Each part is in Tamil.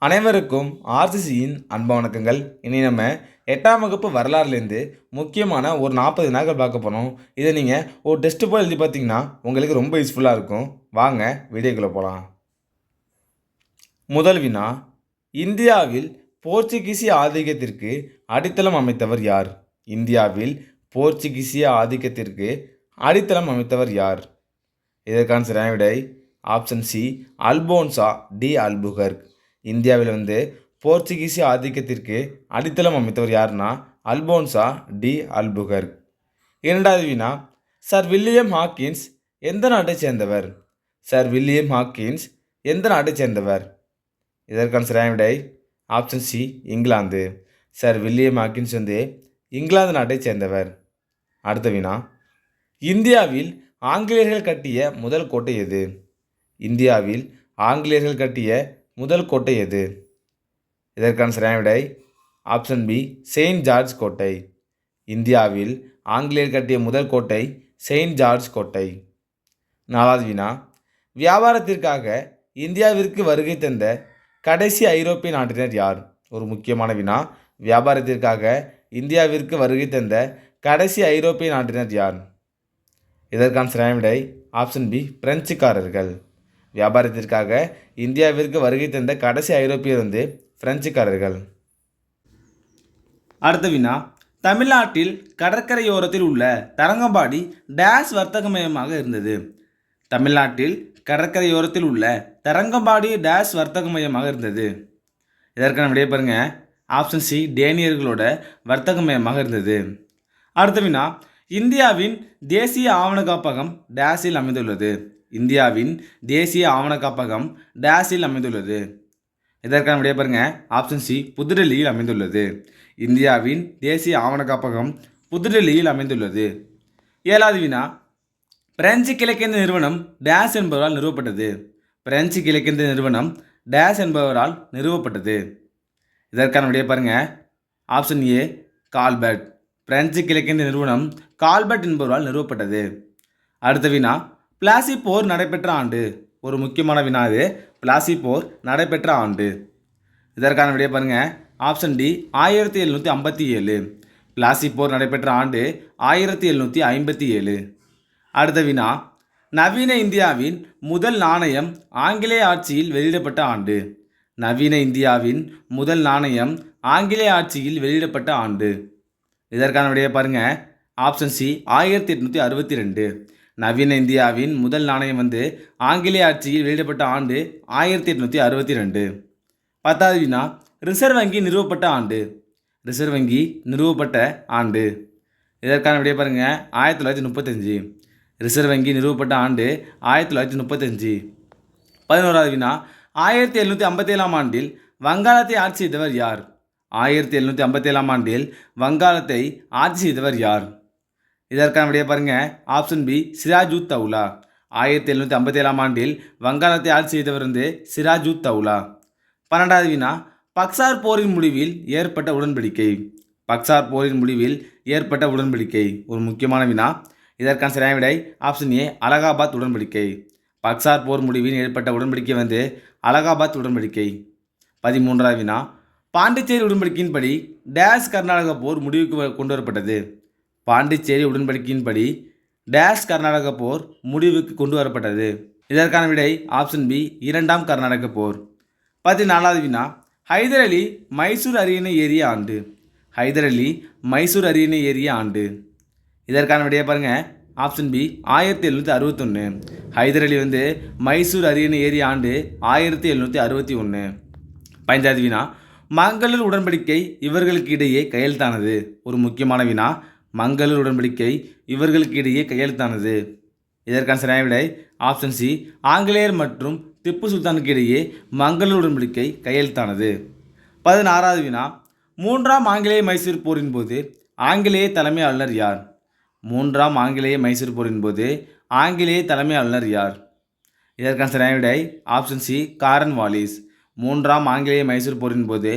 அனைவருக்கும் ஆர்சிசியின் அன்பு வணக்கங்கள். இனி நம்ம 8ஆம் வகுப்பு வரலாறுலேருந்து முக்கியமான ஒரு 40 வினாக்கள் பார்க்க போகிறோம். இதை நீங்கள் ஒரு டெஸ்ட் போல் எழுதி பார்த்தீங்கன்னா உங்களுக்கு ரொம்ப யூஸ்ஃபுல்லாக இருக்கும். வாங்க வீடியோக்குள்ளே போகலாம். முதல் வினா, இந்தியாவில் போர்ச்சுகீசிய ஆதிக்கத்திற்கு அடித்தளம் அமைத்தவர் யார்? இந்தியாவில் போர்ச்சுகீசிய ஆதிக்கத்திற்கு அடித்தளம் அமைத்தவர் யார்? இதற்கான சரியான விடை option C, Alphonso de Albuquerque. இந்தியாவில் போர்ச்சுகீசிய ஆதிக்கத்திற்கு அடித்தளம் அமைத்தவர் யாருன்னா அல்போன்சா டி அல்புகர்க். இரண்டாவது வினா, சர் வில்லியம் ஹாக்கின்ஸ் எந்த நாட்டைச் சேர்ந்தவர்? சர் வில்லியம் ஹாக்கின்ஸ் எந்த நாட்டைச் சேர்ந்தவர்? இதற்கான சரியான விடை option C, England. Sir William Hawkins England நாட்டைச் சேர்ந்தவர். அடுத்த வினா, இந்தியாவில் ஆங்கிலேயர்கள் கட்டிய முதல் கோட்டை எது? இந்தியாவில் ஆங்கிலேயர்கள் கட்டிய முதல் கோட்டை எது? இதற்கான சரியான விடை ஆப்ஷன் பி, செயின்ட் ஜார்ஜ் கோட்டை. இந்தியாவில் ஆங்கிலேயர் கட்டிய முதல் கோட்டை செயின்ட் ஜார்ஜ் கோட்டை. நாலாவது வினா, வியாபாரத்திற்காக இந்தியாவிற்கு வருகை தந்த கடைசி ஐரோப்பிய நாட்டினர் யார்? ஒரு முக்கியமான வினா. வியாபாரத்திற்காக இந்தியாவிற்கு வருகை தந்த கடைசி ஐரோப்பிய நாட்டினர் யார்? இதற்கான சரியான விடை ஆப்ஷன் பி, பிரெஞ்சுக்காரர்கள். வியாபாரத்திற்காக இந்தியாவிற்கு வருகை தந்த கடைசி ஐரோப்பியர் பிரெஞ்சுக்காரர்கள். அடுத்த வினா, தமிழ்நாட்டில் கடற்கரையோரத்தில் உள்ள தரங்கம்பாடி டேஸ் வர்த்தக மையமாக இருந்தது. தமிழ்நாட்டில் கடற்கரையோரத்தில் உள்ள தரங்கம்பாடி டேஸ் வர்த்தக மையமாக இருந்தது. இதற்கான விடைய பாருங்க ஆப்ஷன் சி, டேனியர்களோட வர்த்தக மையமாக இருந்தது. அடுத்த வினா, இந்தியாவின் தேசிய ஆவண காப்பகம் டேஸில் அமைந்துள்ளது. இந்தியாவின் தேசிய ஆவண காப்பகம் டேஸில் அமைந்துள்ளது. இதற்கான விடைய பாருங்க ஆப்ஷன் சி, புதுடெல்லியில் அமைந்துள்ளது. இந்தியாவின் தேசிய ஆவண காப்பகம் புதுடெல்லியில் அமைந்துள்ளது. ஏழாவது வினா, பிரெஞ்சு கிழக்கிந்திய நிறுவனம் டேஸ் என்பவரால் நிறுவப்பட்டது. பிரெஞ்சு கிழக்கிந்திய நிறுவனம் டேஸ் என்பவரால் நிறுவப்பட்டது. இதற்கான விடைய பாருங்க ஆப்ஷன் ஏ, கால்பர்ட். பிரெஞ்சு கிழக்கிந்திய நிறுவனம் கால்பர்ட் என்பவரால் நிறுவப்பட்டது. அடுத்த வினா, பிளாசி போர் நடைபெற்ற ஆண்டு. ஒரு முக்கியமான வினா இது. பிளாசி போர் நடைபெற்ற ஆண்டு. இதற்கான விடைய பாருங்க ஆப்ஷன் டி, 1757. பிளாசி போர் நடைபெற்ற ஆண்டு 1757. அடுத்த வினா, நவீன இந்தியாவின் முதல் நாணயம் ஆங்கிலேய ஆட்சியில் வெளியிடப்பட்ட ஆண்டு. நவீன இந்தியாவின் முதல் நாணயம் ஆங்கிலேய ஆட்சியில் வெளியிடப்பட்ட ஆண்டு. இதற்கான விடைய பாருங்க ஆப்ஷன் சி, 1862. நவீன இந்தியாவின் முதல் நாணயம் ஆங்கிலேய ஆட்சியில் வெளியிடப்பட்ட ஆண்டு 1862. 10வது வினா, ரிசர்வ் வங்கி நிறுவப்பட்ட ஆண்டு. ரிசர்வ் வங்கி நிறுவப்பட்ட ஆண்டு. இதற்கான விடைய பாருங்க 1935. ரிசர்வ் வங்கி நிறுவப்பட்ட ஆண்டு 1935. 11வது வினா, 1757ஆம் ஆண்டில் வங்காளத்தை ஆட்சி செய்தவர் யார்? 1757ஆம் ஆண்டில் வங்காளத்தை ஆட்சி செய்தவர் யார்? இதற்கான விடைய பாருங்க ஆப்ஷன் பி, சிராஜுத் தௌலா. 1757ஆம் ஆண்டில் வங்காளத்தை ஆட்சி செய்தவர் சிராஜுத் தௌலா. 12வது வினா, பக்சார் போரின் முடிவில் ஏற்பட்ட உடன்படிக்கை. பக்சார் போரின் முடிவில் ஏற்பட்ட உடன்படிக்கை ஒரு முக்கியமான வினா. இதற்கான சரியான விடை ஆப்ஷன் ஏ, அலகாபாத் உடன்படிக்கை. பக்சார் போர் முடிவில் ஏற்பட்ட உடன்படிக்கை அலகாபாத் உடன்படிக்கை. 13வது வினா, பாண்டிச்சேரி உடன்படிக்கையின்படி டேஸ் கர்நாடக போர் முடிவுக்கு கொண்டு வரப்பட்டது. பாண்டிச்சேரி உடன்படிக்கையின்படி டேஸ் கர்நாடக போர் முடிவுக்கு கொண்டு வரப்பட்டது. இதற்கான விடை ஆப்ஷன் பி, 2ஆம் கர்நாடக போர். 14வது வினா, ஹைதர் அலி மைசூர் அரியணை ஏறிய ஆண்டு. ஹைதர் அலி மைசூர் அரியணை ஏறிய ஆண்டு. இதற்கான விடைய பாருங்க ஆப்ஷன் பி, 1761. ஹைதர் அலி மைசூர் அரியணை ஏறிய ஆண்டு 1761. 15வது வினா, மங்களூர் உடன்படிக்கை இவர்களுக்கு இடையே கையெழுத்தானது. ஒரு முக்கியமான வினா. மங்களூர் உடன்படிக்கை இவர்களுக்கு இடையே கையெழுத்தானது. இதற்கான சரியான விடை ஆப்ஷன் சி, ஆங்கிலேயர் மற்றும் திப்பு சுல்தானுக்கு இடையே மங்களூர் உடன்படிக்கை கையெழுத்தானது. 16வது வினா, 3ஆம் ஆங்கிலேய மைசூர் போரின் போது ஆங்கிலேய தலைமை ஆளுநர் யார்? 3ஆம் ஆங்கிலேய மைசூர் போரின் போது ஆங்கிலேய தலைமை ஆளுநர் யார்? இதற்கான சரியான விடை ஆப்ஷன் சி, காரன் வாலிஸ். 3ஆம் ஆங்கிலேய மைசூர் போரின் போது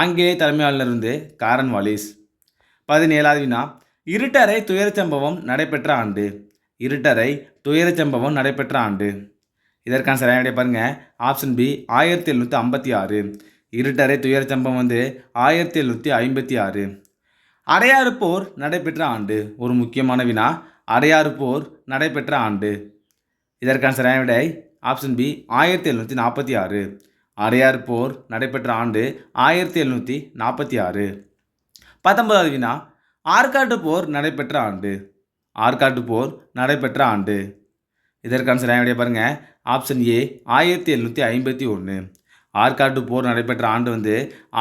ஆங்கிலேய தலைமை ஆளுநர் காரன் வாலிஸ். 17வது வினா, இருட்டறை துயரச் சம்பவம் நடைபெற்ற ஆண்டு. இருட்டறை துயரச் சம்பவம் நடைபெற்ற ஆண்டு. இதற்கான சரியான விடை பாருங்க ஆப்ஷன் பி, 1756. இருட்டறை துயர சம்பவம் 1756. அடையாறு போர் நடைபெற்ற ஆண்டு. ஒரு முக்கியமான வினா. அடையாறு போர் நடைபெற்ற ஆண்டு. இதற்கான சரியான விடை ஆப்ஷன் பி 1746. அடையாறு போர் நடைபெற்ற ஆண்டு 1746. 19வது வினா. ஆற்காட்டு போர் நடைபெற்ற ஆண்டு. ஆற்காட்டு போர் நடைபெற்ற ஆண்டு. இதற்கான சரியான விடையை பாருங்க. ஆப்ஷன் ஏ 1751. ஆற்காட்டு போர் நடைபெற்ற ஆண்டு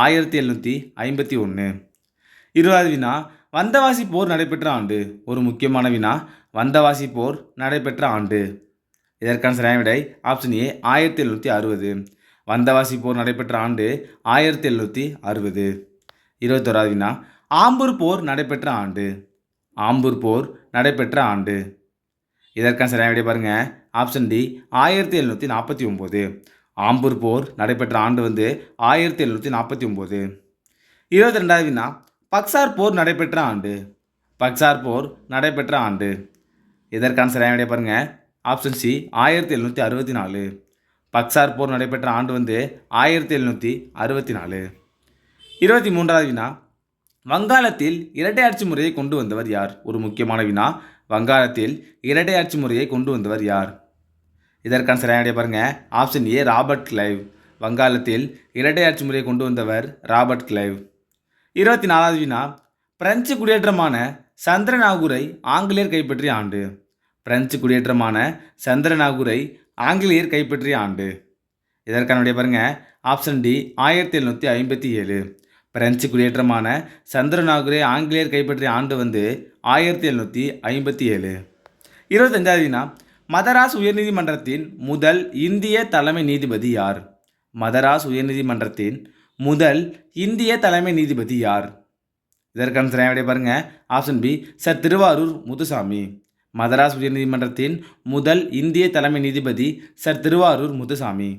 1751. 20வது வினா. வந்தவாசி போர் நடைபெற்ற ஆண்டு. ஒரு முக்கியமான வினா. வந்தவாசி போர் நடைபெற்ற ஆண்டு. இதற்கான சரியான விடை ஆப்ஷன் ஏ 1760. வந்தவாசி போர் நடைபெற்ற ஆண்டு 1760. 21வது வினா. ஆம்பூர் போர் நடைபெற்ற ஆண்டு. ஆம்பூர் போர் நடைபெற்ற ஆண்டு. இதற்கான சரியான விடை பாருங்க. Option D 1749. ஆம்பூர் போர் நடைபெற்ற ஆண்டு 1749. 22வது வினா. பக்சார் போர் நடைபெற்ற ஆண்டு. பக்சார் போர் நடைபெற்ற ஆண்டு. இதற்கான சரியான விடை பாருங்க. Option C 1764. பக்சார் போர் நடைபெற்ற ஆண்டு 1764. 23வது வினா. வங்காளத்தில் இரட்டையாட்சி முறையை கொண்டு வந்தவர் யார்? ஒரு முக்கியமான வினா. வங்காளத்தில் இரட்டையாட்சி முறையை கொண்டு வந்தவர் யார்? இதற்கான சரியான விடை பாருங்க. ஆப்ஷன் ஏ ராபர்ட் கிளைவ். வங்காளத்தில் இரட்டையாட்சி முறையை கொண்டு வந்தவர் ராபர்ட் கிளைவ். 24வது வினா. பிரெஞ்சு குடியேற்றமான சந்திரநாகூரை ஆங்கிலேயர் கைப்பற்றிய ஆண்டு. பிரெஞ்சு குடியேற்றமான சந்திரநாகூரை ஆங்கிலேயர் கைப்பற்றிய ஆண்டு. இதற்கான விடை பாருங்க. Option D 1757. பிரெஞ்சு குடியேற்றமான சந்திரநாகூரை ஆங்கிலேயர் கைப்பற்றிய ஆண்டு 1757. 25வது வினா. மதராஸ் உயர்நீதிமன்றத்தின் முதல் இந்திய தலைமை நீதிபதி யார்? மதராஸ் உயர்நீதிமன்றத்தின் முதல் இந்திய தலைமை நீதிபதி யார்? இதற்கான சரியான விடை பாருங்க. Option B sir Thiruvarur Muthuswamy. Madras உயர்நீதிமன்றத்தின் முதல் இந்திய தலைமை நீதிபதி சர் திருவாரூர் முத்துசாமி.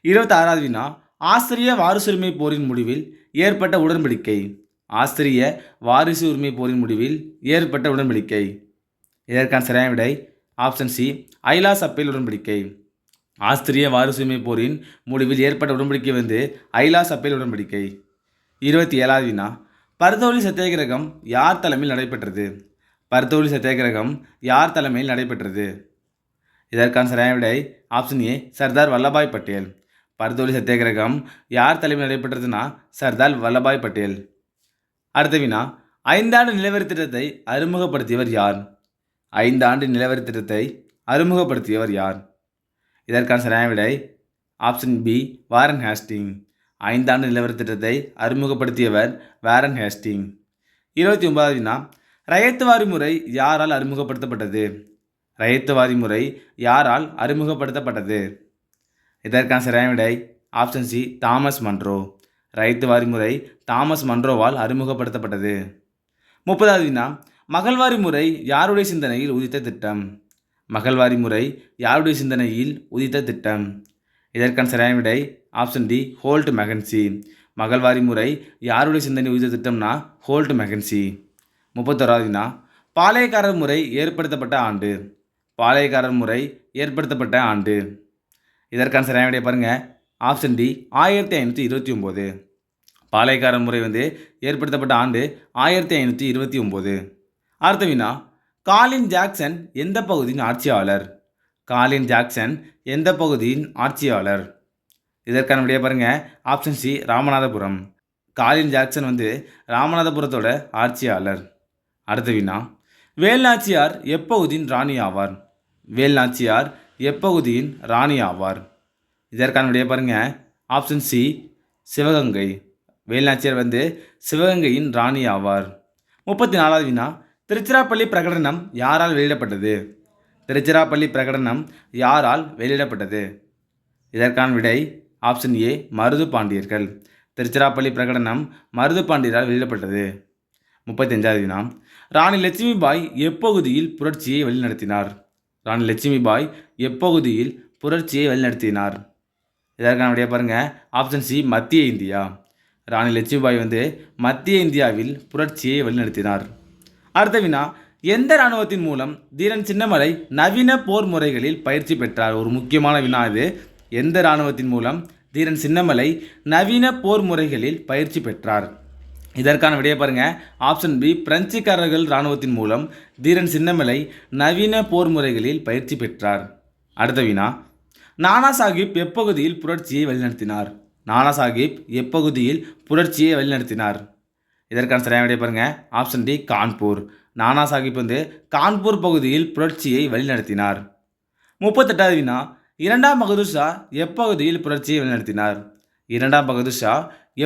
26வது வினா. ஆஸ்திரிய வாரிசுரிமை போரின் முடிவில் ஏற்பட்ட உடன்படிக்கை. ஆஸ்திரிய வாரிசு உரிமை போரின் முடிவில் ஏற்பட்ட உடன்படிக்கை. இதற்கான சரியான விடை ஆப்ஷன் சி ஐலாஸ் அப்பேல் உடன்படிக்கை. ஆஸ்திரிய வாரிசுரிமை போரின் முடிவில் ஏற்பட்ட உடன்படிக்கை ஐலாஸ் அப்பேல் உடன்படிக்கை. 27வது வினா. பர்தௌலி சத்தியாகிரகம் யார் தலைமையில் நடைபெற்றது? பர்தௌலி சத்தியாகிரகம் யார் தலைமையில் நடைபெற்றது? இதற்கான சரியான விடை ஆப்ஷன் ஏ சர்தார் வல்லபாய் பட்டேல். பர்தௌலி சத்தியாகிரகம் யார் தலைமையில் நடைபெற்றதுன்னா சர்தார் வல்லபாய் பட்டேல். அடுத்த வினா. 5 ஆண்டு நிலவரி திட்டத்தை அறிமுகப்படுத்தியவர் யார்? 5 ஆண்டு நிலவரி திட்டத்தை அறிமுகப்படுத்தியவர் யார்? இதற்கான சரியான விடை ஆப்ஷன் பி வாரன் ஹேஸ்டிங். 5 ஆண்டு நிலவரி திட்டத்தை அறிமுகப்படுத்தியவர் வாரன் ஹேஸ்டிங். 29வது வினா. ரயத்து வாரி முறை யாரால் அறிமுகப்படுத்தப்பட்டது? ரயத்து வாரி முறை யாரால் அறிமுகப்படுத்தப்பட்டது? இதற்கான சரியான விடை ஆப்ஷன் சி தாமஸ் மன்றோ. ரயத்து வாரி முறை தாமஸ் மன்றோவால் அறிமுகப்படுத்தப்பட்டது. 30வது வினா. மகள்வாரி முறை யாருடைய சிந்தனையில் உதித்த திட்டம்? மகள்வாரி முறை யாருடைய சிந்தனையில் உதித்த திட்டம்? இதற்கான சரியான விடை ஆப்ஷன் டி ஹோல்ட் மெகன்சி. மகள்வாரி முறை யாருடைய சிந்தனை உதித்த திட்டம்னா ஹோல்ட் மெகன்சி. 31வது வினா. பாளையக்காரர் முறை ஏற்படுத்தப்பட்ட ஆண்டு. பாளையக்காரர் முறை ஏற்படுத்தப்பட்ட ஆண்டு. இதற்கான சரியான விடை பாருங்க. Option D 1529. பாளையக்காரர் முறை ஏற்படுத்தப்பட்ட ஆண்டு 1529. அடுத்த வினா. காலின் ஜாக்சன் எந்த பகுதியின் ஆட்சியாளர்? காலின் ஜாக்சன் எந்த பகுதியின் ஆட்சியாளர்? இதற்கான விடையை பாருங்க. Option C Ramanathapuram. Colin Jackson ராமநாதபுரத்தோட ஆட்சியாளர். அடுத்த வினா. வேல்நாச்சியார் எப்பகுதியின் ராணி ஆவார்? வேல்நாச்சியார் எப்பகுதியின் ராணி ஆவார்? இதற்கான விடையை பாருங்க. Option C Sivaganga. வேல்நாச்சியார் சிவகங்கையின் ராணி ஆவார். 34வது வினா. திருச்சிராப்பள்ளி பிரகடனம் யாரால் வெளியிடப்பட்டது? திருச்சிராப்பள்ளி பிரகடனம் யாரால் வெளியிடப்பட்டது? இதற்கான விடை ஆப்ஷன் ஏ மருது பாண்டியர்கள். திருச்சிராப்பள்ளி பிரகடனம் மருது பாண்டியரால் வெளியிடப்பட்டது. 35வது வினா. ராணி லட்சுமிபாய் எப்பகுதியில் புரட்சியை வழிநடத்தினார்? ராணி லட்சுமிபாய் எப்பகுதியில் புரட்சியை வழிநடத்தினார்? இதற்கான விடையை பாருங்க. ஆப்ஷன் சி மத்திய இந்தியா. ராணி லட்சுமிபாய் மத்திய இந்தியாவில் புரட்சியை வழிநடத்தினார். அடுத்த வினா. எந்த இராணுவத்தின் மூலம் தீரன் சின்னமலை நவீன போர் முறைகளில் பயிற்சி பெற்றார்? ஒரு முக்கியமான வினா இது. எந்த இராணுவத்தின் மூலம் தீரன் சின்னமலை நவீன போர் முறைகளில் பயிற்சி பெற்றார்? இதற்கான விடையை பாருங்க. ஆப்ஷன் பி, பிரெஞ்சுக்காரர்கள் இராணுவத்தின் மூலம் தீரன் சின்னமலை நவீன போர் முறைகளில் பயிற்சி பெற்றார். அடுத்த வினா, நானா சாஹிப் எப்பகுதியில் புரட்சியை வழிநடத்தினார்? நானா சாஹிப் எப்பகுதியில் புரட்சியை வழிநடத்தினார்? இதற்கான சரியான விடையை பாருங்க. Option D, Kanpur. நானா சாஹிப் கான்பூர் பகுதியில் புரட்சியை வழிநடத்தினார். 38வது வினா, இரண்டாம் பகதூர் ஷா எப்பகுதியில் புரட்சியை வழிநடத்தினார்? இரண்டாம் பகதூர் ஷா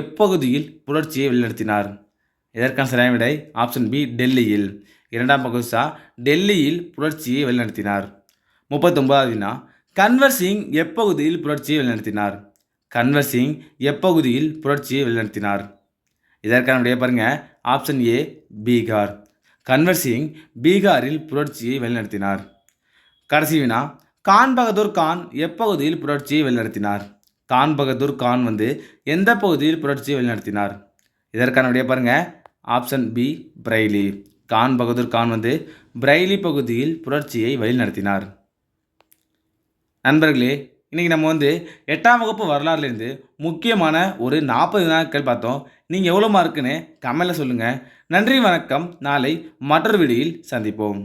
எப்பகுதியில் புரட்சியை வழிநடத்தினார்? இதற்கான சரியான விடை ஆப்ஷன் பி, டெல்லியில். இரண்டாம் பகதூர் ஷா டெல்லியில் புரட்சியை வழிநடத்தினார். 39வது வினா, கன்வர் சிங் எப்பகுதியில் புரட்சியை வழிநடத்தினார்? கன்வர் சிங் எப்பகுதியில் புரட்சியை வழிநடத்தினார்? இதற்கான விடையை பாருங்க. Option A, Bihar. கன்வர் சிங் பீகாரில் புரட்சியை வழிநடத்தினார். கடைசி வினா, கான் பகதூர் கான் எப்பகுதியில் புரட்சியை வழிநடத்தினார்? கான் பகதூர் கான் எந்த பகுதியில் புரட்சியை வழிநடத்தினார்? இதற்கான விடையை பாருங்க. Option B, Bareilly. கான் பகதூர் கான் பிரைலி பகுதியில் புரட்சியை வழிநடத்தினார். நண்பர்களே, இன்றைக்கி நம்ம 8ஆம் வகுப்பு வரலாறுலேருந்து முக்கியமான ஒரு 40 வினாக்கள் பார்த்தோம். நீங்கள் எவ்வளோ மார்க்குன்னு கமெண்ட்டில் சொல்லுங்கள். நன்றி, வணக்கம். நாளை மற்றொரு வீடியோவில் சந்திப்போம்.